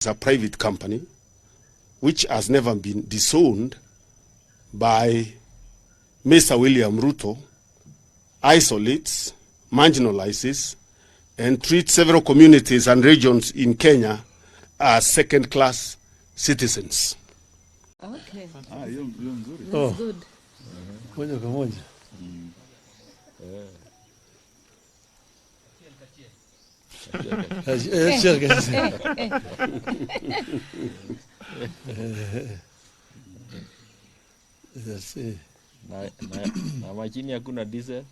is a private company which has never been disowned by Mr. William Ruto, isolates, marginalizes, and treats several communities and regions in Kenya as second-class citizens. Okay. Oh. Good. Moja kwa moja. Na machini hakuna diesel.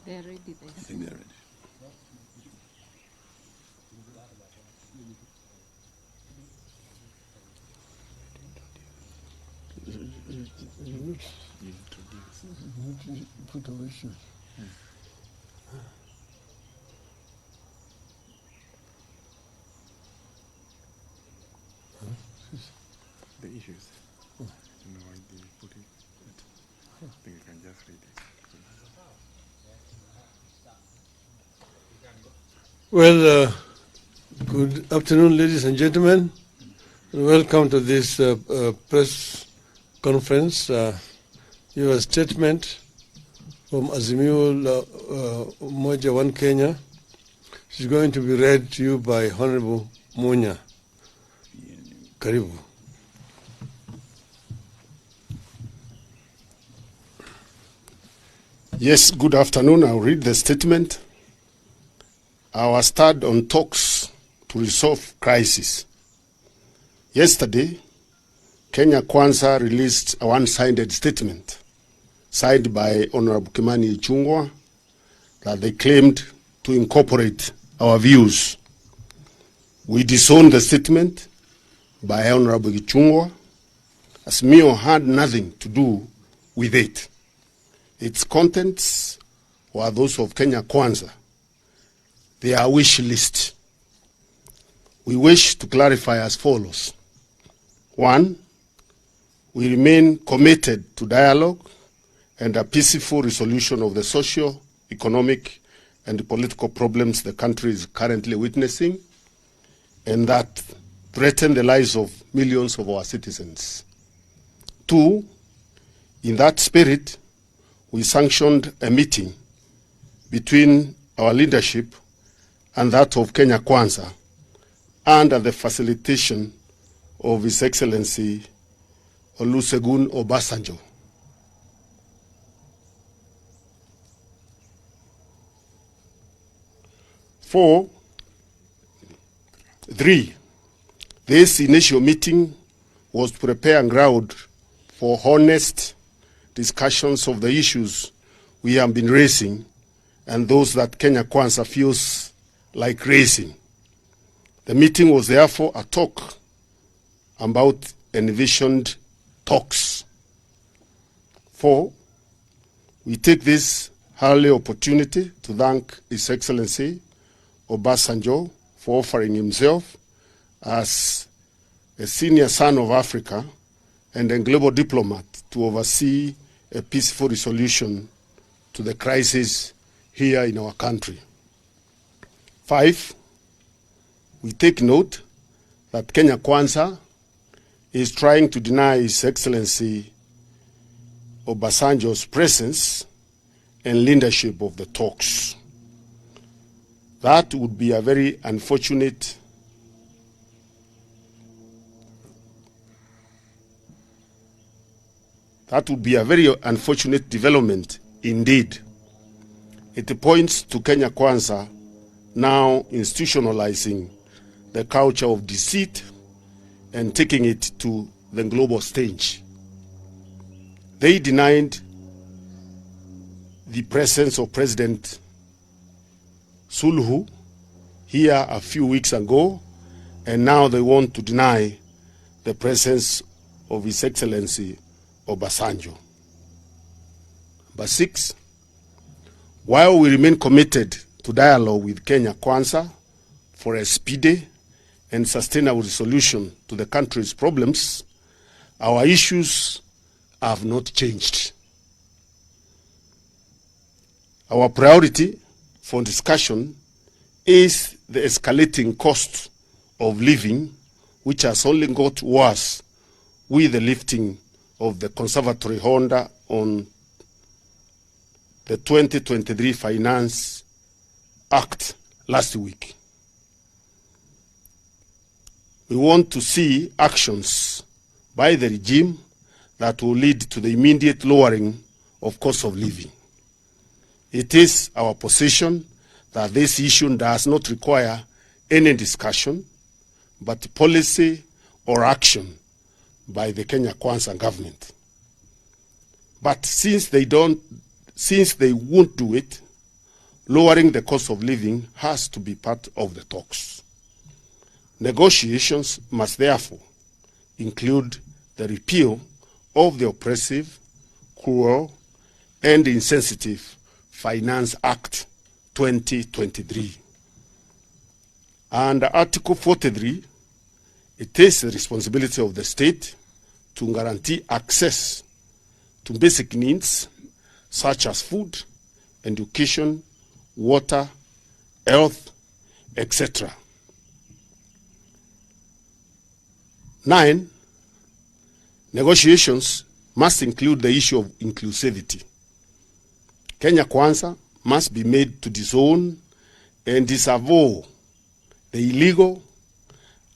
They're ready. I think they're ready. Put away shoes. The issues. I don't know why they put it. I think you can just read it. Well, good afternoon, ladies and gentlemen. Welcome to this press conference. Your statement from Azimio-One Kenya is going to be read to you by Honorable Munya. Karibu. Yes, good afternoon. I'll read the statement. Our start on talks to resolve crisis. Yesterday, Kenya Kwanza released a one-sided statement signed by Honorable Kimani Ichung'wah that they claimed to incorporate our views. We disown the statement by Honorable Ichung'wah, as Mio had nothing to do with it. Its contents were those of Kenya Kwanza, their wish list. We wish to clarify as follows. 1, we remain committed to dialogue and a peaceful resolution of the social, economic, and political problems the country is currently witnessing and that threaten the lives of millions of our citizens. 2, in that spirit, we sanctioned a meeting between our leadership and that of Kenya Kwanza under the facilitation of His Excellency Olusegun Obasanjo. 3, this initial meeting was to prepare ground for honest discussions of the issues we have been raising and those that Kenya Kwanza feels like raising. The meeting was therefore a talk about envisioned talks. 4, we take this early opportunity to thank His Excellency Obasanjo for offering himself as a senior son of Africa and a global diplomat to oversee a peaceful resolution to the crisis here in our country. 5, we take note that Kenya Kwanza is trying to deny His Excellency Obasanjo's presence and leadership of the talks. That would be a very unfortunate development indeed. It points to Kenya Kwanza now institutionalizing the culture of deceit and taking it to the global stage. They denied the presence of President Suluhu here a few weeks ago, and now they want to deny the presence of His Excellency Obasanjo. Number 6, while we remain committed to dialogue with Kenya Kwanza for a speedy and sustainable solution to the country's problems, our issues have not changed. Our priority for discussion is the escalating cost of living, which has only got worse with the lifting of the conservatory order on the 2023 Finance Act last week. We want to see actions by the regime that will lead to the immediate lowering of cost of living. It is our position that this issue does not require any discussion, but policy or action by the Kenya Kwanza government. But since they won't do it, lowering the cost of living has to be part of the talks. Negotiations must therefore include the repeal of the oppressive, cruel, and insensitive Finance Act 2023. Under Article 43, it is the responsibility of the state to guarantee access to basic needs such as food, education, water, health, etc. 9, negotiations must include the issue of inclusivity. Kenya Kwanza must be made to disown and disavow the illegal,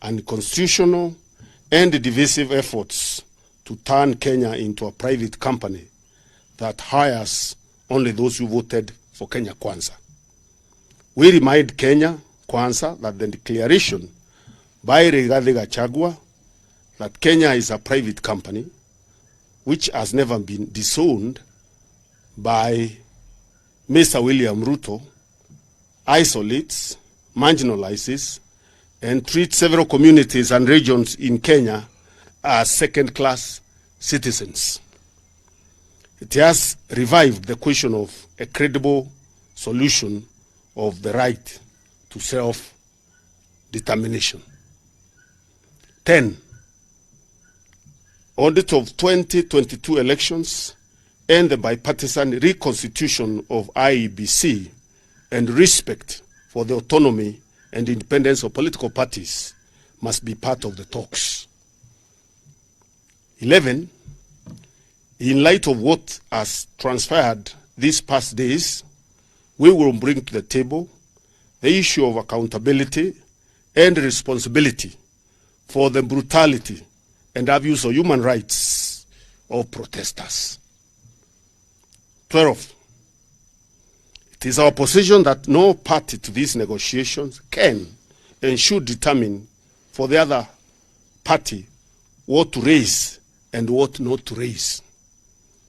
unconstitutional, and divisive efforts to turn Kenya into a private company that hires only those who voted for Kenya Kwanza. We remind Kenya Kwanza that the declaration by Rigathi Gachagua that Kenya is a private company, which has never been disowned by Mr. William Ruto, isolates, marginalizes, and treats several communities and regions in Kenya as second-class citizens. It has revived the question of a credible solution of the right to self-determination. 10, audit of 2022 elections and the bipartisan reconstitution of IEBC and respect for the autonomy and independence of political parties must be part of the talks. 11, in light of what has transpired these past days, we will bring to the table the issue of accountability and responsibility for the brutality and abuse of human rights of protesters. 12, it is our position that no party to these negotiations can and should determine for the other party what to raise and what not to raise.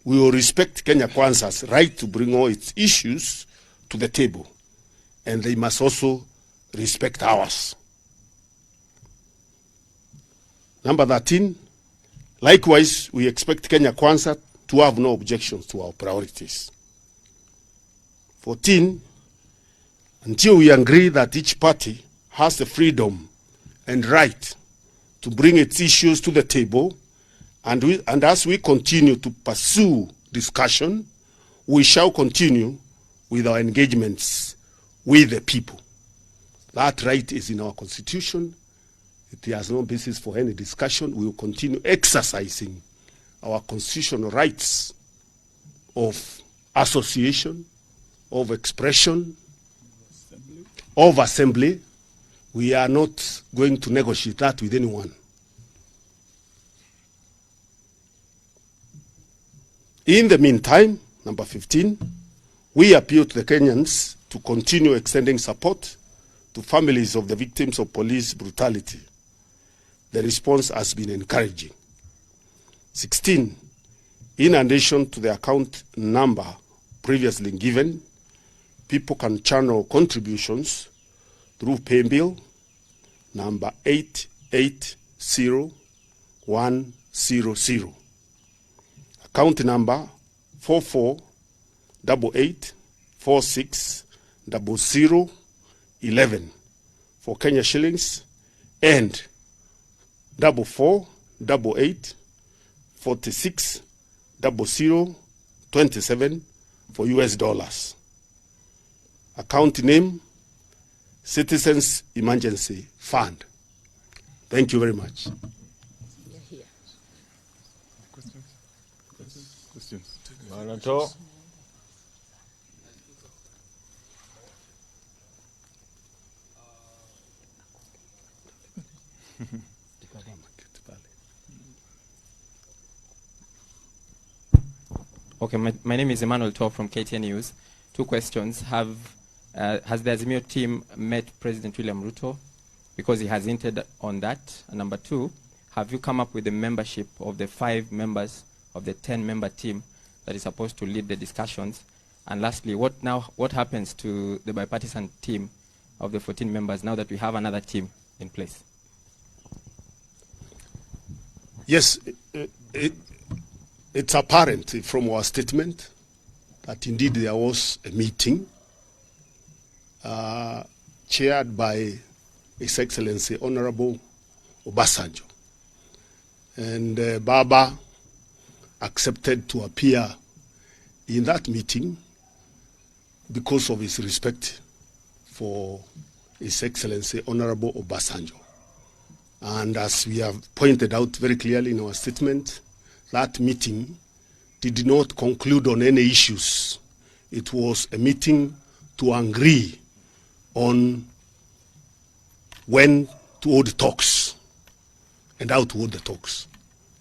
We will respect Kenya Kwanza's right to bring all its issues to the table, and they must also respect ours. Number 13, likewise, we expect Kenya Kwanza to have no objections to our priorities. 14, until we agree that each party has the freedom and right to bring its issues to the table, and as we continue to pursue discussion, we shall continue with our engagements with the people. That right is in our constitution. It has no basis for any discussion. We will continue exercising our constitutional rights of association, of expression, of assembly. We are not going to negotiate that with anyone. In the meantime, number 15, we appeal to the Kenyans to continue extending support to families of the victims of police brutality. The response has been encouraging. 16, in addition to the account number previously given, people can channel contributions through paybill number 880100, account number 4488460011, for Kenya shillings and 4488460027 for US dollars. Account name, Citizens Emergency Fund. Thank you very much. You're here. Questions? Questions? Manato. Okay, my name is Emmanuel Tor from KTN News. 2 questions. Has the Azimio team met President William Ruto? Because he has hinted on that. And number 2, have you come up with the membership of the 5 members of the 10-member team that is supposed to lead the discussions? And lastly, what happens to the bipartisan team of the 14 members now that we have another team in place? Yes, it's apparent from our statement that indeed there was a meeting chaired by His Excellency Honorable Obasanjo. And Baba accepted to appear in that meeting because of his respect for His Excellency Honorable Obasanjo. And as we have pointed out very clearly in our statement, that meeting did not conclude on any issues. It was a meeting to agree on when to hold talks and how to hold the talks.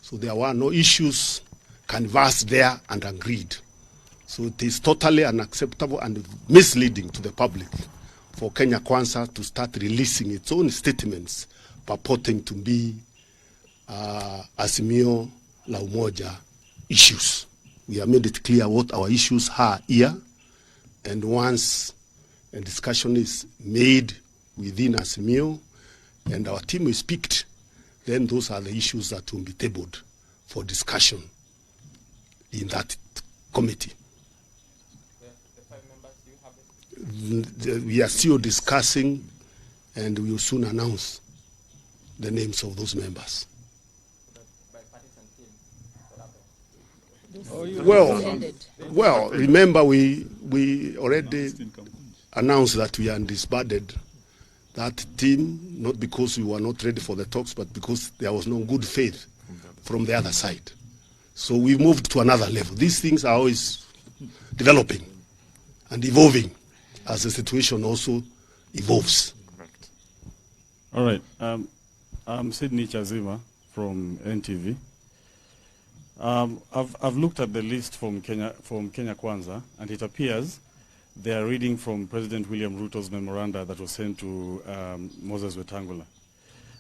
So there were no issues canvassed there and agreed. So it is totally unacceptable and misleading to the public for Kenya Kwanza to start releasing its own statements purporting to be Azimio la Umoja issues. We have made it clear what our issues are here, and once a discussion is made within Azimio and our team is picked, then those are the issues that will be tabled for discussion in that committee. The 5 members, do you have it? We are still discussing, and we will soon announce the names of those members. Well, remember we already announced that we disbanded that team, not because we were not ready for the talks, but because there was no good faith from the other side. So we moved to another level. These things are always developing and evolving as the situation also evolves. Correct. All right. I'm Sydney Chazima from NTV. I've looked at the list from Kenya Kwanza, and it appears they are reading from President William Ruto's memoranda that was sent to Moses Wetangula.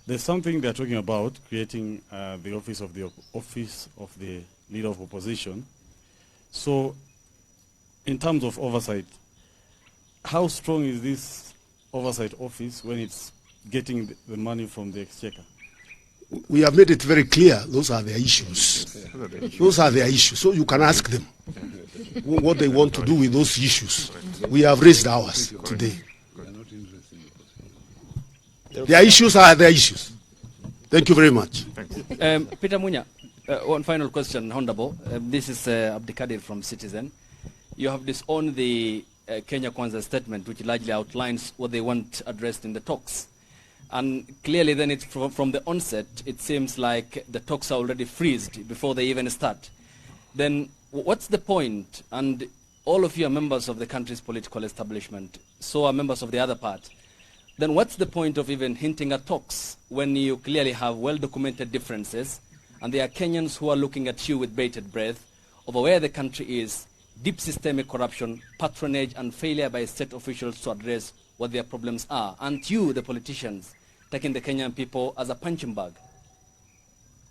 There's something they're talking about, creating the office of the leader of opposition. So, in terms of oversight, how strong is this oversight office when it's getting the money from the exchequer? We have made it very clear. Those are their issues. Those are their issues. So you can ask them what they want to do with those issues. We have raised ours today. Their issues are their issues. Thank you very much. Peter Munya, one final question, Honorable. This is Abdikadir from Citizen. You have disowned the Kenya Kwanza statement, which largely outlines what they want addressed in the talks. And clearly then it's from the onset, it seems like the talks are already freezed before they even start. Then what's the point? And all of you are members of the country's political establishment, so are members of the other part. Then what's the point of even hinting at talks when you clearly have well-documented differences and there are Kenyans who are looking at you with bated breath over where the country is, deep systemic corruption, patronage and failure by state officials to address what their problems are, and you, the politicians, taking the Kenyan people as a punching bag?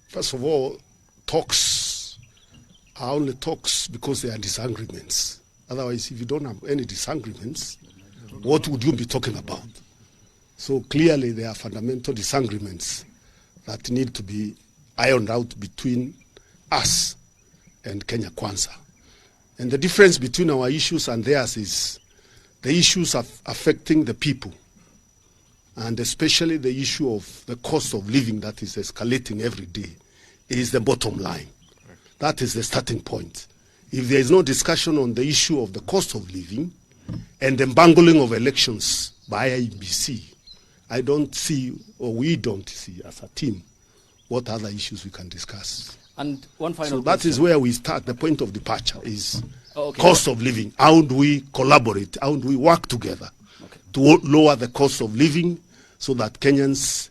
First of all, talks are only talks because they are disagreements. Otherwise, if you don't have any disagreements, what would you be talking about? So clearly there are fundamental disagreements that need to be ironed out between us and Kenya Kwanza. And the difference between our issues and theirs is the issues of affecting the people and especially the issue of the cost of living that is escalating every day, is the bottom line. That is the starting point. If there is no discussion on the issue of the cost of living and the bungling of elections by IEBC, I don't see, or we don't see as a team, what other issues we can discuss. And one final So question. that is where we start. The point of departure is cost of living. How do we collaborate? How do we work together to lower the cost of living so that Kenyans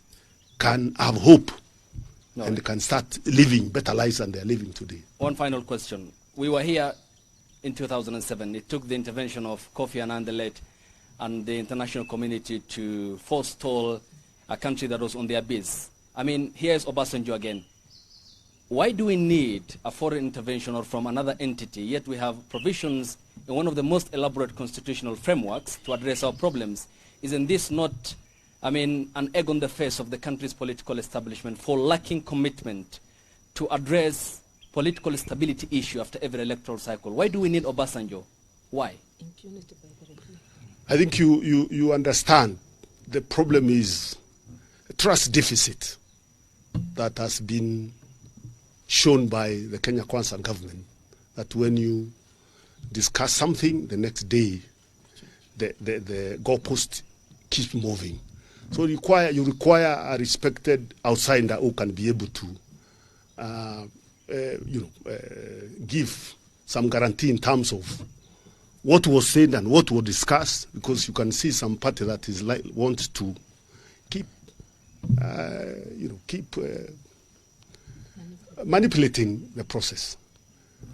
can have hope and can start living better lives than they're living today? One final question. We were here in 2007. It took the intervention of Kofi Annan the late and the international community to forestall a country that was on the abyss. I mean, here's Obasanjo again. Why do we need a foreign intervention or from another entity, yet we have provisions in one of the most elaborate constitutional frameworks to address our problems? Isn't this not, an egg on the face of the country's political establishment for lacking commitment to address political stability issue after every electoral cycle? Why do we need Obasanjo? Why? Impunity by the regime. I think you understand the problem is a trust deficit that has been shown by the Kenya Kwanza government, that when you discuss something, the next day the goalpost keeps moving. So you require a respected outsider who can be able to give some guarantee in terms of what was said and what was discussed, because you can see some party that is wants to keep manipulating the process.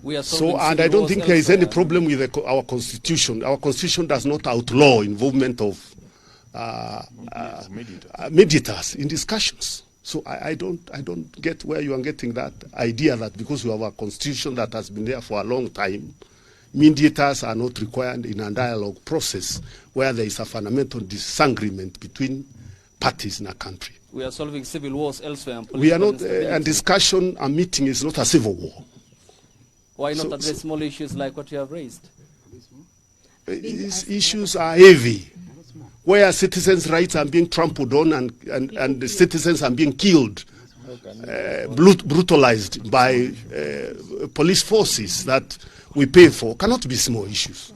And I don't think there is any problem with our constitution. Our constitution does not outlaw involvement of mediators in discussions. So I don't get where you are getting that idea that because we have a constitution that has been there for a long time, mediators are not required in a dialogue process where there is a fundamental disagreement between parties in a country. We are solving civil wars elsewhere. And we are not, and discussion, a meeting is not a civil war. Why not address small issues like what you have raised? These issues are heavy, where citizens' rights are being trampled on and the citizens are being killed, brutalized by police forces that we pay for, cannot be small issues.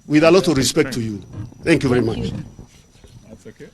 With a lot of respect to you. Thank you very much. That's okay.